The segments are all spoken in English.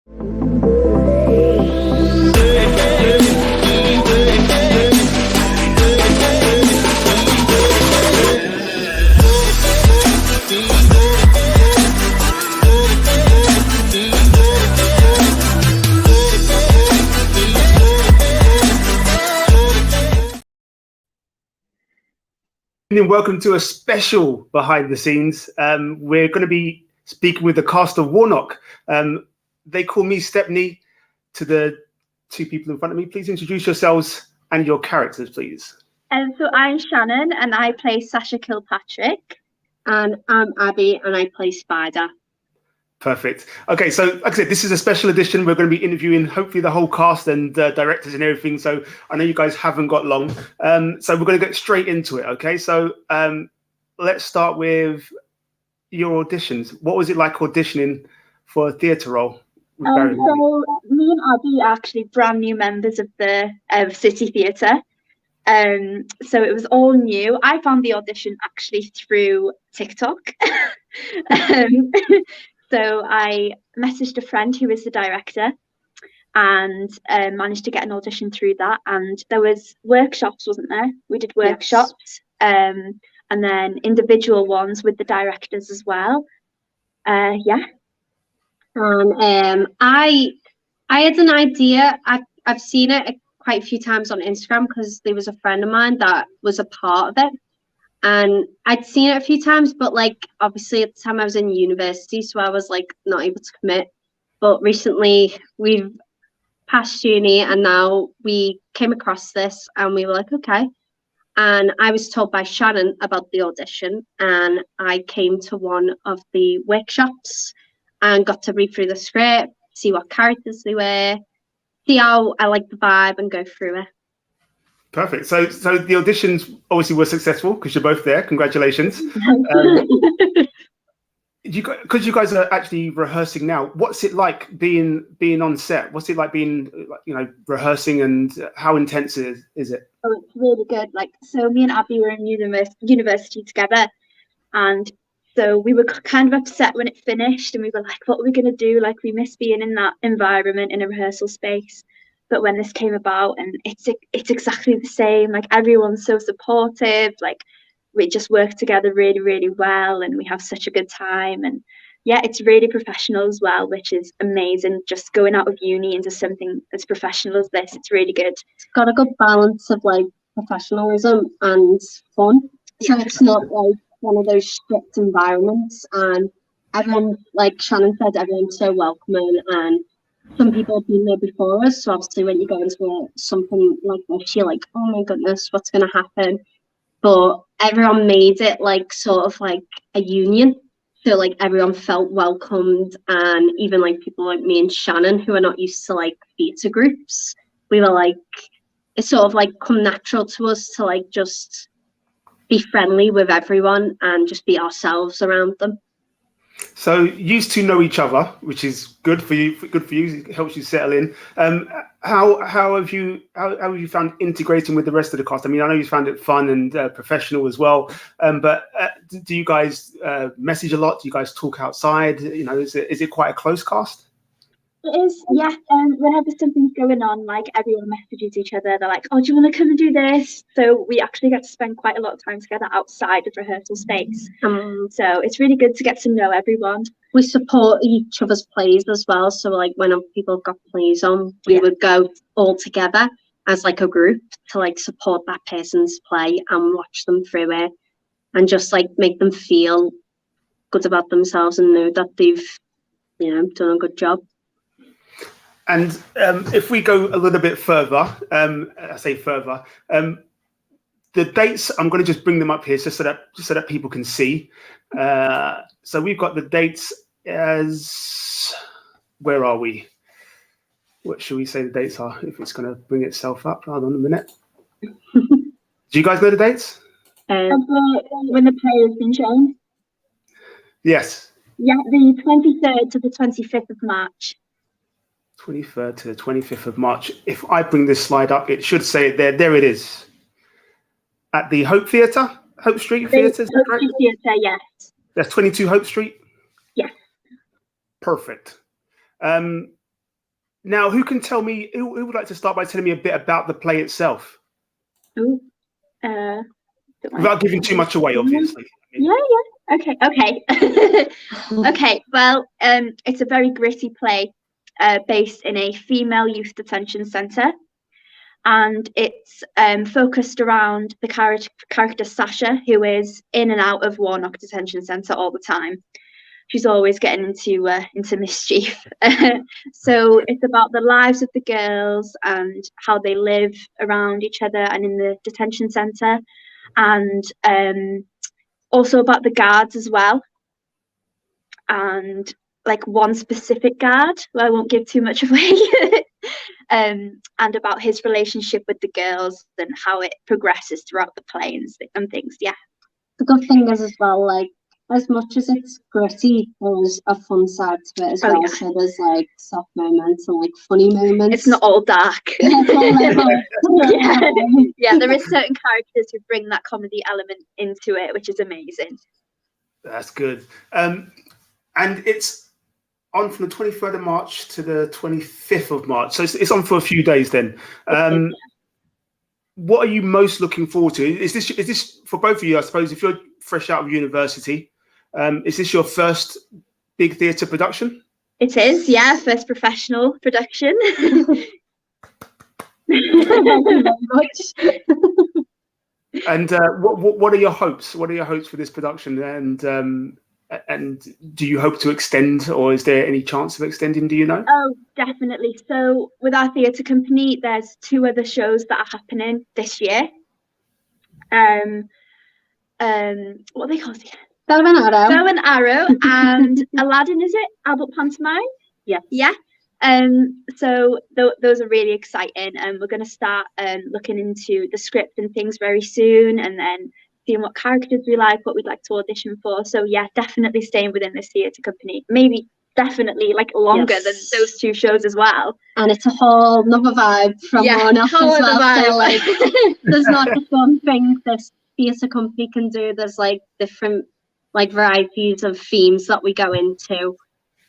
And welcome to a special behind the scenes. We're going to be speaking with the cast of Warnock. They call me Stepney. To the two people in front of me, please introduce yourselves and your characters, please. So I'm Shannon and I play Sasha Kilpatrick. And I'm Abby and I play Spider. Perfect. Okay, so like I said, this is a special edition. We're going to be interviewing hopefully the whole cast and directors and everything. So I know you guys haven't got long. So we're going to get straight into it. Okay, so let's start with your auditions. What was it like auditioning for a theatre role? So me and Abby are actually brand new members of the City Theatre. So it was all new. I found the audition actually through TikTok. So I messaged a friend who is the director and managed to get an audition through that. And there was workshops, wasn't there? We did workshops, yes. And then individual ones with the directors as well. Yeah. I had an idea. I've seen it quite a few times on Instagram because there was a friend of mine that was a part of it. And I'd seen it a few times, but like obviously at the time I was in university, so I was like not able to commit. But recently we've passed uni and now we came across this and we were like, okay. And I was told by Shannon about the audition and I came to one of the workshops and got to read through the script, see what characters they were, see how I like the vibe and go through it. Perfect. So the auditions obviously were successful because you're both there. Congratulations. Because you guys are actually rehearsing now. What's it like being on set? What's it like being, rehearsing, and how intense is it? Oh, it's really good. Like, so me and Abby were in university together, and so we were kind of upset when it finished, and we were like, what are we going to do? Like, we miss being in that environment in a rehearsal space. But when this came about, and it's exactly the same. Like, everyone's so supportive. Like, we just work together really, really well, and we have such a good time. And yeah, it's really professional as well, which is amazing. Just going out of uni into something as professional as this, it's really good. It's got a good balance of like professionalism and fun. So it's not like one of those strict environments, and everyone, like Shannon said, everyone's so welcoming, and some people have been there before us, so obviously when you go into something like this, you're like, oh my goodness, what's going to happen? But everyone made it like sort of like a union, so like everyone felt welcomed, and even like people like me and Shannon who are not used to like theatre groups, we were like, it's sort of like come natural to us to like just be friendly with everyone and just be ourselves around them. So you used to know each other, which is good for you. It helps you settle in. How have you found integrating with the rest of the cast? I mean, I know you found it fun and professional as well. But do you guys message a lot? Do you guys talk outside? Is it quite a close cast? It is, yeah. Whenever something's going on, like everyone messages each other. They're like, "Oh, do you want to come and do this?" So we actually get to spend quite a lot of time together outside of rehearsal space. So it's really good to get to know everyone. We support each other's plays as well. So like when people got plays on, we would go all together as like a group to like support that person's play and watch them through it, and just like make them feel good about themselves and know that they've, done a good job. And if we go a little bit further, I say further, the dates, I'm going to just bring them up here just so that people can see. So we've got the dates as, where are we? What should we say the dates are, if it's going to bring itself up? Hold on a minute. Do you guys know the dates? When the play has been shown? Yes. Yeah, the 23rd to the 25th of March. 23rd to the 25th of March. If I bring this slide up, it should say it there. There it is. At the Hope Theatre, Hope Street Theatre. Hope Street Theatre, yes. That's 22 Hope Street? Yes. Perfect. Now, who can tell me? Who would like to start by telling me a bit about the play itself, Ooh, without giving too much away, obviously? Yeah. Okay. Okay. Well, it's a very gritty play, based in a female youth detention centre, and it's focused around the character Sasha, who is in and out of Warnock detention centre all the time. She's always getting into mischief. So it's about the lives of the girls and how they live around each other and in the detention centre, and also about the guards as well. And like one specific guard, well, I won't give too much away, and about his relationship with the girls and how it progresses throughout the play and things. Yeah. The good thing is as well, like, as much as it's gritty, there's a fun side to it as well. Yeah. So there's like soft moments and like funny moments. It's not all dark. Yeah, there is certain characters who bring that comedy element into it, which is amazing. That's good. And it's on from the 23rd of March to the 25th of March. So it's on for a few days then. What are you most looking forward to? Is this for both of you, I suppose, if you're fresh out of university, is this your first big theatre production? It is, yeah, first professional production. And what are your hopes? What are your hopes for this production? And do you hope to extend, or is there any chance of extending? Do you know? Oh, definitely. So with our theatre company, there's 2 other shows that are happening this year. What are they called? Bow and Arrow. Bow and Arrow and Aladdin, is it? Adult Pantomime? Yeah. Yeah. So those are really exciting, and we're going to start looking into the script and things very soon, and then seeing what characters we like, what we'd like to audition for. So yeah, definitely staying within this theatre company. Maybe definitely like longer than those 2 shows as well. And it's a whole another vibe from Warnock as well. So like, there's not just one thing this theatre company can do. There's like different like varieties of themes that we go into.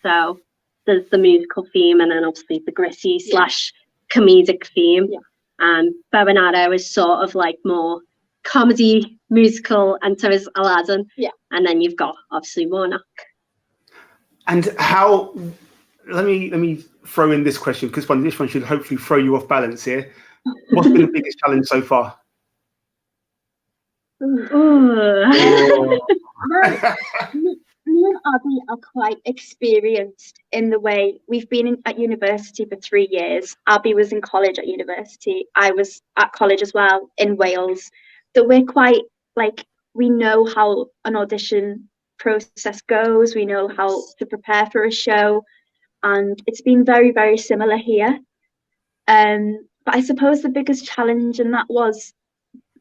So there's the musical theme, and then obviously the gritty / comedic theme. Yeah. And Bow and Arrow is sort of like more comedy, musical, and so is Aladdin. Yeah. And then you've got obviously Warnock. And how? Let me throw in this question, because this one should hopefully throw you off balance here. What's been the biggest challenge so far? Me and Abby are quite experienced in the way we've been at university for 3 years. Abby was in college at university. I was at college as well in Wales. So we're quite like, we know how an audition process goes. We know how to prepare for a show, and it's been very, very similar here. But I suppose the biggest challenge in that was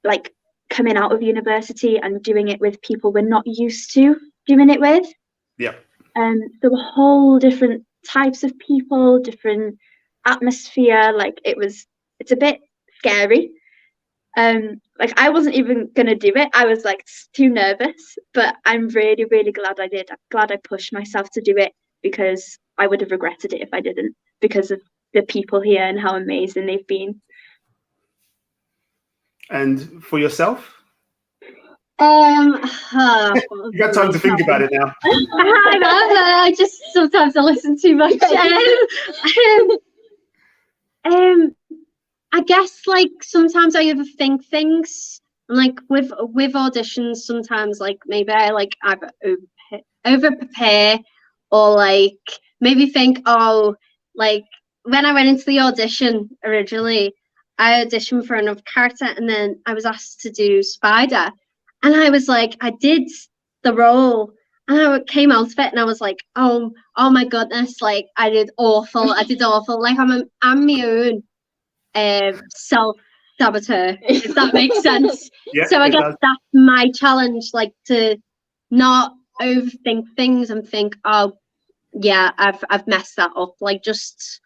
like coming out of university and doing it with people we're not used to doing it with. Yeah. So a whole different types of people, different atmosphere. Like it's a bit scary. Like I wasn't even gonna do it. I was like too nervous, but I'm really, really glad I did. I'm glad I pushed myself to do it, because I would have regretted it if I didn't, because of the people here and how amazing they've been. And for yourself? You got time to think about it now. I just sometimes I listen too much. I guess like sometimes I overthink things, and like with auditions, sometimes like maybe I like either over prepare, or like maybe think, oh, like when I went into the audition originally, I auditioned for another character, and then I was asked to do Spider, and I was like, I did the role, and I came out of it, and I was like, oh my goodness, like I did awful. Like I'm my own self-saboteur, if that makes sense. Yeah, so I guess that's my challenge, like to not overthink things and think, oh yeah, I've messed that up. Like just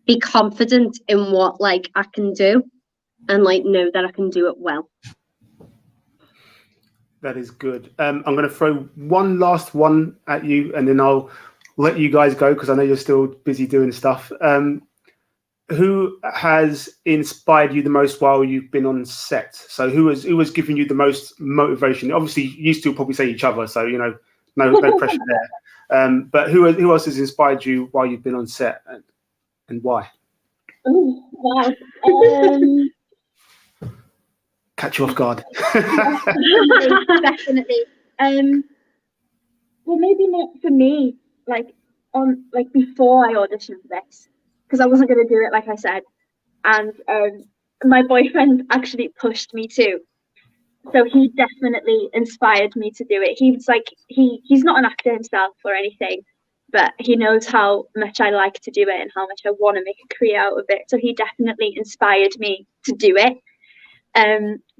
be confident in what like I can do, and like know that I can do it well. That is good. I'm going to throw one last one at you, and then I'll let you guys go, because I know you're still busy doing stuff. who has inspired you the most while you've been on set? So who has given you the most motivation? Obviously, you still probably say each other, so no pressure there. But who else has inspired you while you've been on set, and why? Oh, wow. Catch you off guard. Definitely. Well, maybe not for me. Before I auditioned for this, because I wasn't going to do it, like I said, and my boyfriend actually pushed me to. So he definitely inspired me to do it. He was like, he's not an actor himself or anything, but he knows how much I like to do it and how much I want to make a career out of it. So he definitely inspired me to do it.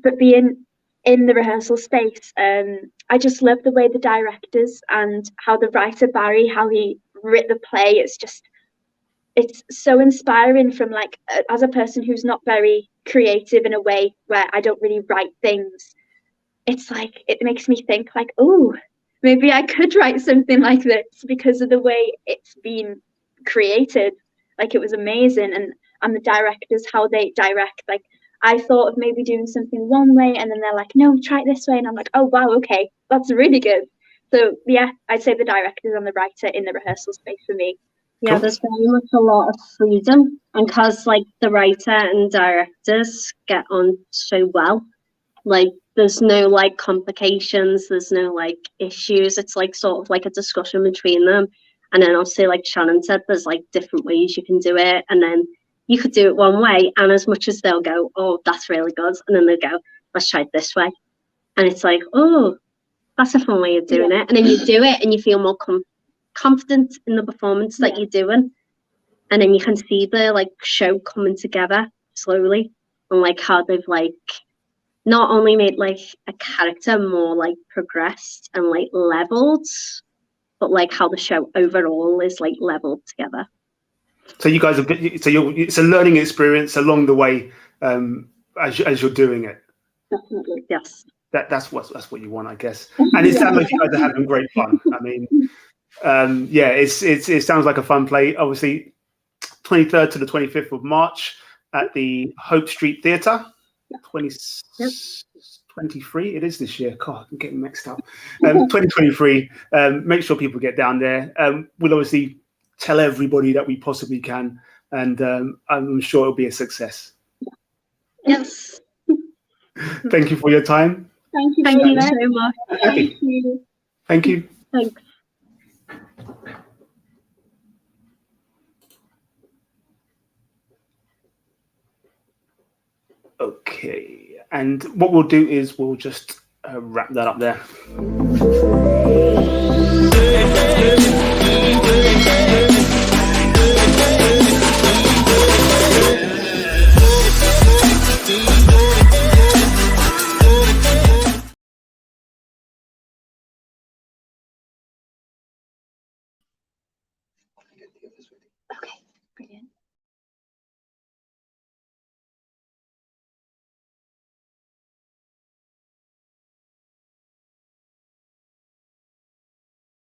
But being in the rehearsal space, I just love the way the directors and how the writer Barry, how he writ the play. It's so inspiring from as a person who's not very creative in a way where I don't really write things. It's like, it makes me think like, oh, maybe I could write something like this because of the way it's been created. Like, it was amazing. And the directors, how they direct, like, I thought of maybe doing something one way, and then they're like, no, try it this way. And I'm like, oh, wow, okay, that's really good. So, yeah, I'd say the directors and the writer in the rehearsal space for me. Yeah, there's very much a lot of freedom. And because, the writer and directors get on so well, there's no, complications, there's no, issues. It's, sort of a discussion between them. And then obviously, like Shannon said, there's, different ways you can do it. And then you could do it one way, and as much as they'll go, oh, that's really good, and then they'll go, let's try it this way. And it's like, oh, that's a fun way of doing it. And then you do it, and you feel more confident in the performance that you're doing. And then you can see the, show coming together slowly, and, how they've, not only made, a character more, progressed and, leveled, but, how the show overall is, leveled together. So you guys it's a learning experience along the way as you're doing it. Definitely, yes. That's what you want, I guess. And it sounds like you guys are having great fun. I mean, it sounds like a fun play. Obviously, 23rd to the 25th of March at the Hope Street Theatre. 23 it is this year. God, I'm getting mixed up. 2023. Make sure people get down there. We'll obviously tell everybody that we possibly can, and I'm sure it'll be a success. Yes. Thank you for your time. Thank you so much. Thank you. Thank you. Thanks. Okay, and what we'll do is we'll just wrap that up there.